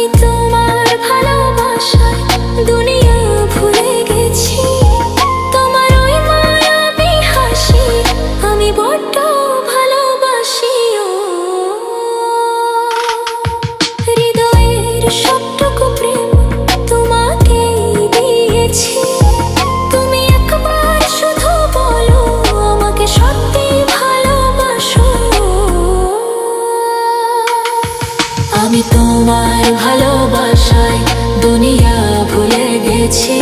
আমি তোমার ভালোবাসায় দুনিয়া ভুলে গেছি। তোমার ওই মায়াবী হাসি আমি বড্ড ভালোবাসি। ও হৃদয়ের সবটুকু প্রেম তোমাকেই দিয়েছি। তুমি একবার শুধু বলো আমাকে সত্যি ভালোবাসো। আমি তোমার ভালোবাসায় দুনিয়া ভুলে গেছি।